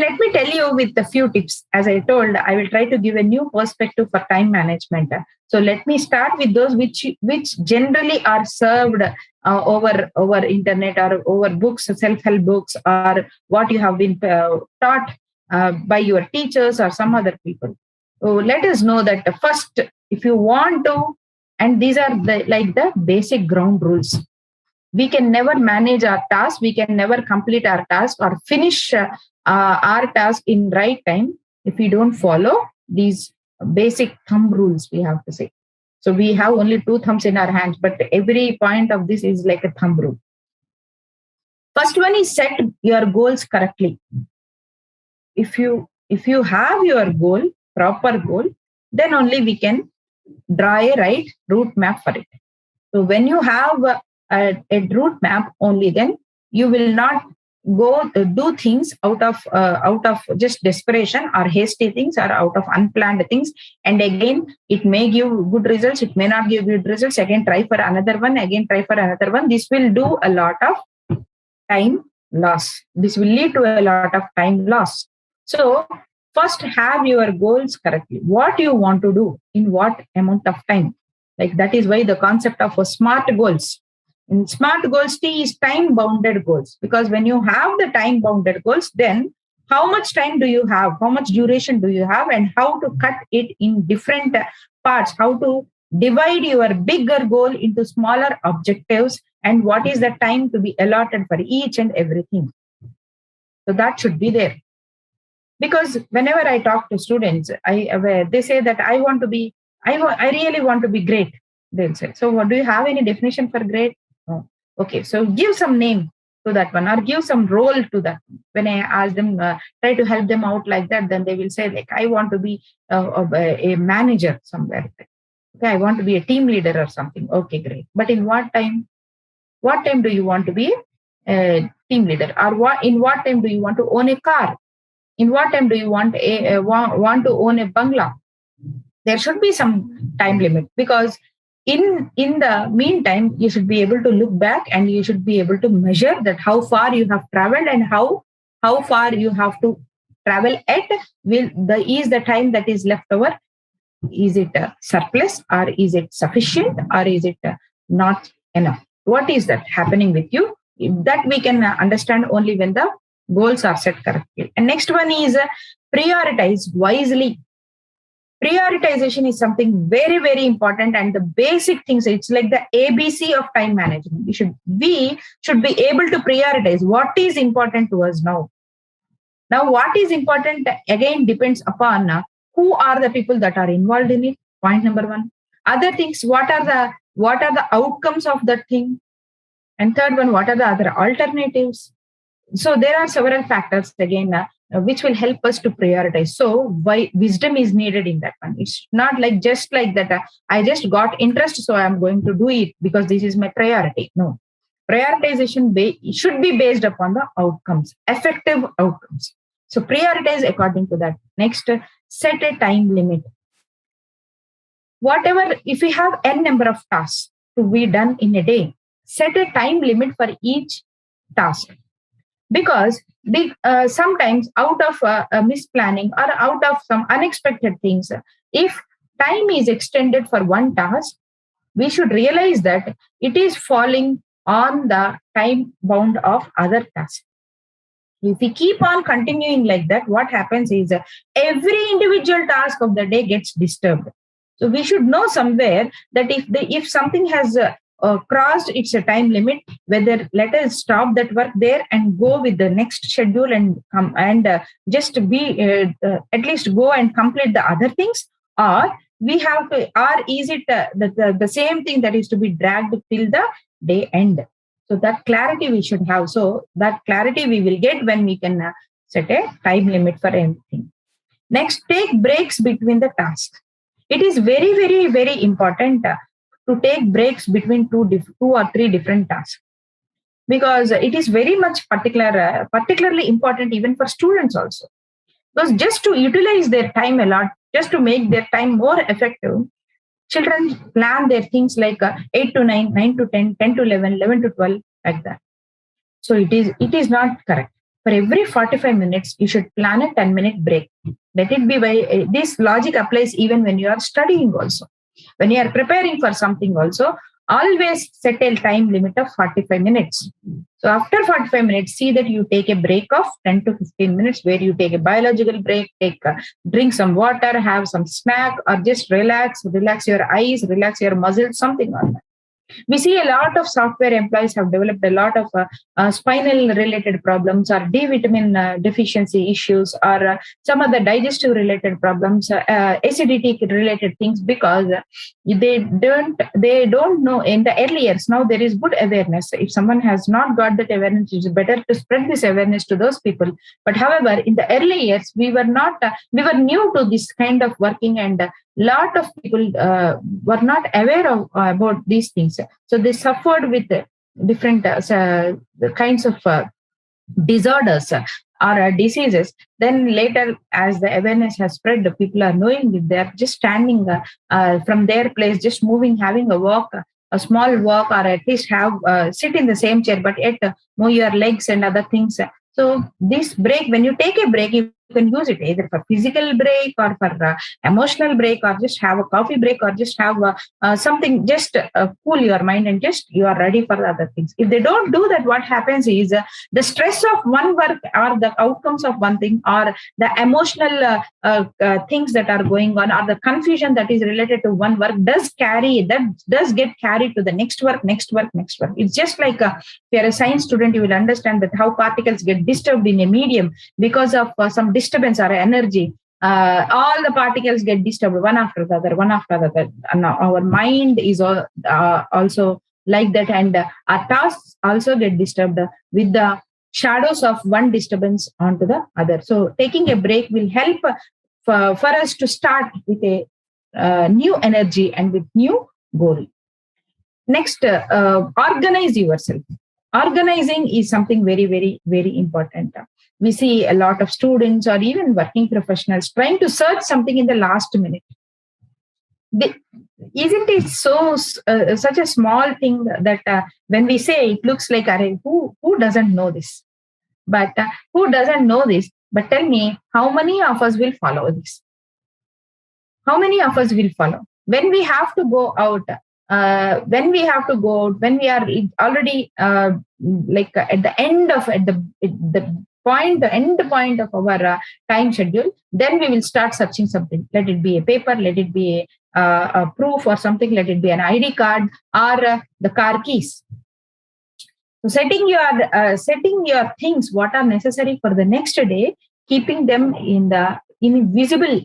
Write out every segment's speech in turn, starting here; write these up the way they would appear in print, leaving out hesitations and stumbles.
let me tell you with a few tips. As I told, I will try to give a new perspective for time management. So let me start with those which generally are served over internet or over books, self-help books, or what you have been taught by your teachers or some other people. So let us know that first, if you want to, and these are the basic ground rules. We can never manage our task, we can never complete our task or finish our task in right time if we don't follow these basic thumb rules, we have to say. So we have only two thumbs in our hands, but every point of this is like a thumb rule. First one is set your goals correctly. If you have your goal, proper goal, then only we can draw a right route map for it. So when you have a route map, only then you will not go do things out of just desperation or hasty things or out of unplanned things. And again, it may give good results, it may not give good results. Again, try for another one. Again, try for another one. This will do a lot of time loss. This will lead to a lot of time loss. So first, have your goals correctly. What you want to do in what amount of time. Like that is why the concept of smart goals. In smart goals, T is time bounded goals. Because when you have the time bounded goals, then how much time do you have? How much duration do you have? And how to cut it in different parts? How to divide your bigger goal into smaller objectives? And what is the time to be allotted for each and everything? So that should be there. Because whenever I talk to students, they say that I really want to be great. They'll say, so what do you have any definition for great? Oh, okay, so give some name to that one or give some role to that. When I ask them, try to help them out like that, then they will say like, I want to be a manager somewhere. Okay, I want to be a team leader or something. Okay, great. But in what time? What time do you want to be a team leader? Or in what time do you want to own a car? In what time do you want to own a bungalow? There should be some time limit, because in the meantime, you should be able to look back and you should be able to measure that how far you have traveled and how far you have to travel at. Is the time that is left over, is it surplus or is it sufficient or is it not enough? What is that happening with you? That we can understand only when the goals are set correctly. And next one is prioritize wisely. Prioritization is something very, very important, and the basic things, it's like the ABC of time management. We should be able to prioritize what is important to us now. Now, what is important again depends upon who are the people that are involved in it. Point number one. Other things, what are the outcomes of that thing? And third one, what are the other alternatives? So there are several factors again which will help us to prioritize. So why wisdom is needed in that one. It's not like just like that. I just got interest, so I'm going to do it because this is my priority. No, prioritization should be based upon the outcomes, effective outcomes. So prioritize according to that. Next, set a time limit. Whatever, if we have n number of tasks to be done in a day, set a time limit for each task. Because sometimes out of misplanning or out of some unexpected things, if time is extended for one task, we should realize that it is falling on the time bound of other tasks. If we keep on continuing like that, what happens is every individual task of the day gets disturbed. So we should know somewhere that if something has crossed its time limit, whether let us stop that work there and go with the next schedule and come and just be at least go and complete the other things, or we have to, or is it the same thing that is to be dragged till the day end? So that clarity we should have. So that clarity we will get when we can set a time limit for everything. Next, take breaks between the tasks. It is very, very, very important to take breaks between two or three different tasks, because it is very much particularly important even for students also. Because just to utilize their time a lot, just to make their time more effective, children plan their things like 8 to 9, 9 to 10, 10 to 11, 11 to 12, like that. So it is not correct. For every 45 minutes, you should plan a 10-minute break. Let it be by this logic applies even when you are studying also. When you are preparing for something also, always set a time limit of 45 minutes. So after 45 minutes, see that you take a break of 10 to 15 minutes where you take a biological break, drink some water, have some snack, or just relax your eyes, relax your muscles, something like that. We see a lot of software employees have developed a lot of spinal related problems or D vitamin deficiency issues or some other digestive related problems, acidity related things because they don't know in the early years. Now there is good awareness. If someone has not got that awareness, it's better to spread this awareness to those people. But however, in the early years, we were new to this kind of working, and lot of people were not aware of about these things, so they suffered with different the kinds of disorders or diseases. Then later, as the awareness has spread, the people are knowing that they're just standing from their place, just moving, having a walk, a small walk, or at least have sit in the same chair, but yet move your legs and other things. So this break, when you take a break, you can use it either for physical break or for emotional break, or just have a coffee break, or just have something, just cool your mind, and just you are ready for the other things. If they don't do that, what happens is the stress of one work or the outcomes of one thing or the emotional things that are going on or the confusion that is related to one work does get carried to the next work. It's just like if you're a science student, you will understand that how particles get disturbed in a medium because of some disturbance or energy. All the particles get disturbed one after the other. And our mind is also like that, and our tasks also get disturbed with the shadows of one disturbance onto the other. So taking a break will help for us to start with a new energy and with new goal. Next, organize yourself. Organizing is something very, very, very important. We see a lot of students or even working professionals trying to search something in the last minute. They, isn't it such a small thing that when we say it looks like, who doesn't know this? But who doesn't know this? But tell me, how many of us will follow this? How many of us will follow when we have to go out? When we have to go out, when we are already like at the end of the end point of our time schedule, then we will start searching something. Let it be a paper, let it be a proof or something, let it be an ID card or the car keys. So setting your things what are necessary for the next day, keeping them in visible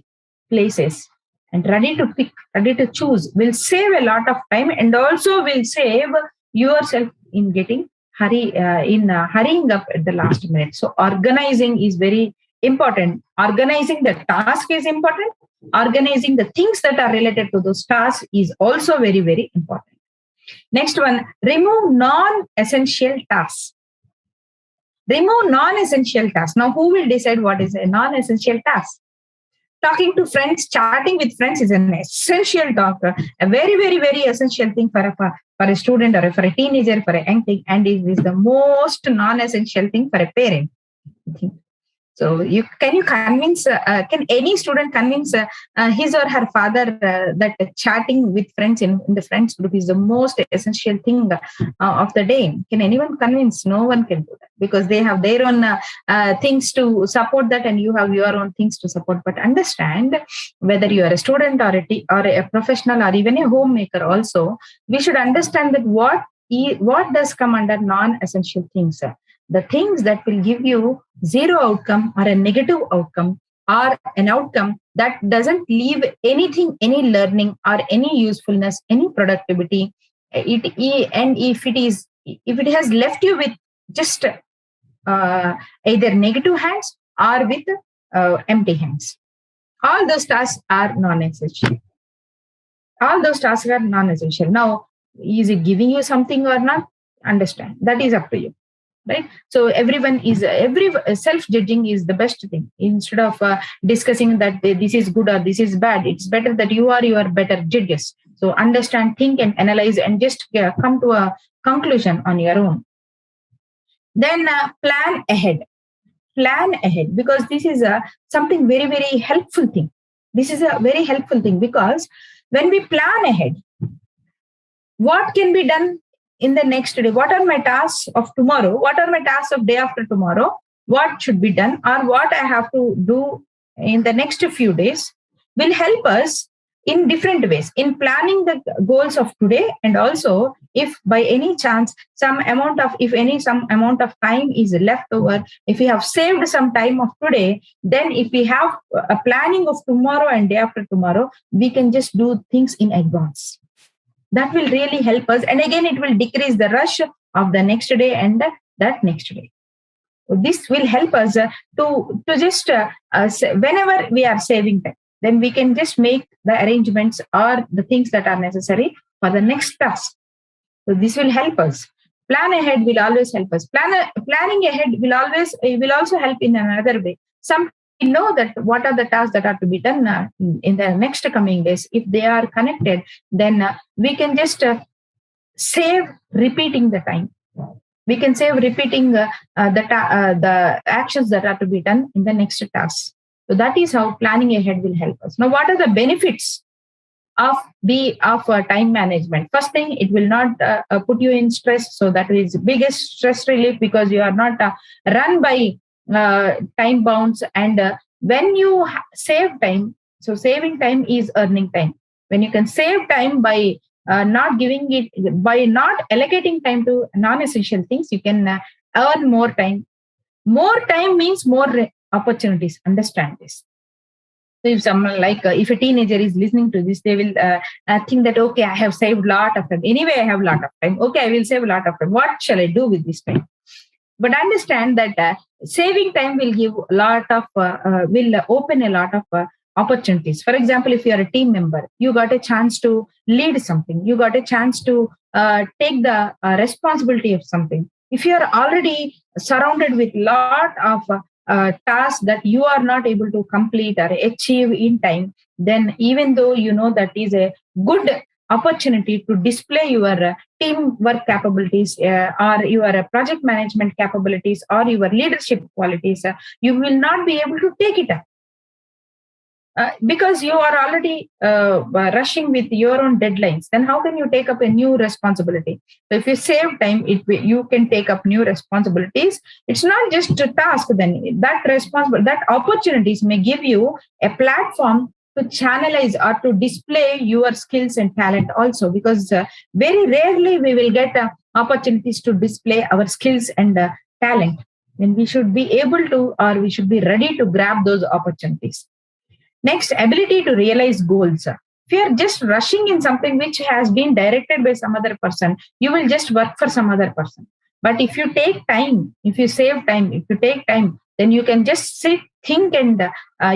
places and ready to pick, ready to choose will save a lot of time, and also will save yourself in getting hurrying up at the last minute. So organizing is very important. Organizing the task is important. Organizing the things that are related to those tasks is also very, very important. Next one, remove non-essential tasks. Remove non-essential tasks. Now, who will decide what is a non-essential task? Talking to friends, chatting with friends is an essential talk, a very, very, very essential thing for a student or for a teenager, for a young thing, and it is the most non-essential thing for a parent. So can you convince, can any student convince his or her father that chatting with friends in the friends group is the most essential thing of the day? Can anyone convince? No one can do that, because they have their own things to support that, and you have your own things to support. But understand, whether you are a student or a professional or even a homemaker also, we should understand that what does come under non-essential things. The things that will give you zero outcome or a negative outcome, or an outcome that doesn't leave anything, any learning or any usefulness, any productivity. And if it has left you with just either negative hands or with empty hands, all those tasks are non-essential. Now, is it giving you something or not? Understand, that is up to you. Right? So every self-judging is the best thing. Instead of discussing that this is good or this is bad, it's better that you are better judges. So understand, think and analyze, and just come to a conclusion on your own. Then plan ahead. plan ahead, because this is a something very, very helpful thing. This is a very helpful thing because when we plan ahead, what can be done in the next day? What are my tasks of tomorrow? What are my tasks of day after tomorrow? What should be done or what I have to do in the next few days will help us in different ways in planning the goals of today. And also, if by any chance some amount of time is left over, if we have saved some time of today, then if we have a planning of tomorrow and day after tomorrow, we can just do things in advance. That will really help us, and again it will decrease the rush of the next day and that next day. So this will help us to just whenever we are saving time, then we can just make the arrangements or the things that are necessary for the next task. So this will help us. Plan ahead will always help us. Planning ahead will also help in another way. Some know that what are the tasks that are to be done in the next coming days. If they are connected, then we can just save repeating the time. We can save repeating the actions that are to be done in the next task. So that is how planning ahead will help us. Now, what are the benefits of time management? First thing, it will not put you in stress. So that is biggest stress relief because you are not run by time bounds. And when you save time, so saving time is earning time. When you can save time by not not allocating time to non-essential things, you can earn more time. More time means more opportunities. Understand this. So if someone if a teenager is listening to this, they will think that, okay, I have saved a lot of time. Anyway, I have a lot of time. Okay, I will save a lot of time. What shall I do with this time? But understand that saving time will give a lot of, will open a lot of opportunities. For example, if you are a team member, you got a chance to lead something. You got a chance to take the responsibility of something. If you are already surrounded with a lot of tasks that you are not able to complete or achieve in time, then even though you know that is a good opportunity to display your teamwork capabilities or your project management capabilities or your leadership qualities, you will not be able to take it up. Because you are already rushing with your own deadlines, then how can you take up a new responsibility? So if you save time, you can take up new responsibilities. It's not just a task. Then that opportunities may give you a platform to channelize or to display your skills and talent also, because very rarely we will get opportunities to display our skills and talent. Then we should be able to, or we should be ready to grab those opportunities. Next, ability to realize goals. If you are just rushing in something which has been directed by some other person, you will just work for some other person. But if you take time, if you save time, if you take time, then you can just sit, think, and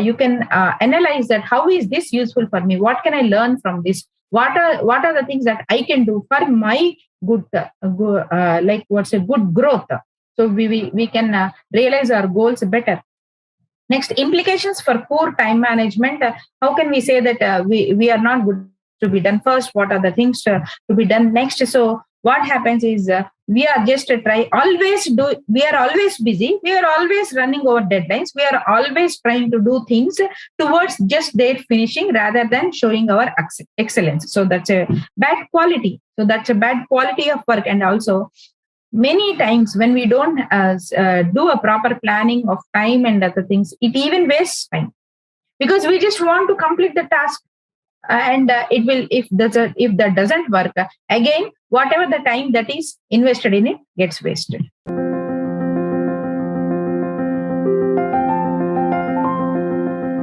you can analyze that how is this useful for me? What can I learn from this? What are the things that I can do for my good, what's a good growth? So we can realize our goals better. Next, implications for poor time management. How can we say that we are not good to be done? First, what are the things to be done next? So what happens is we are just we are always busy. We are always running over deadlines. We are always trying to do things towards just their finishing rather than showing our excellence. So that's a bad quality. So that's a bad quality of work. And also, many times when we don't do a proper planning of time and other things, it even wastes time because we just want to complete the task, and it will, if that doesn't work, again whatever the time that is invested in it gets wasted.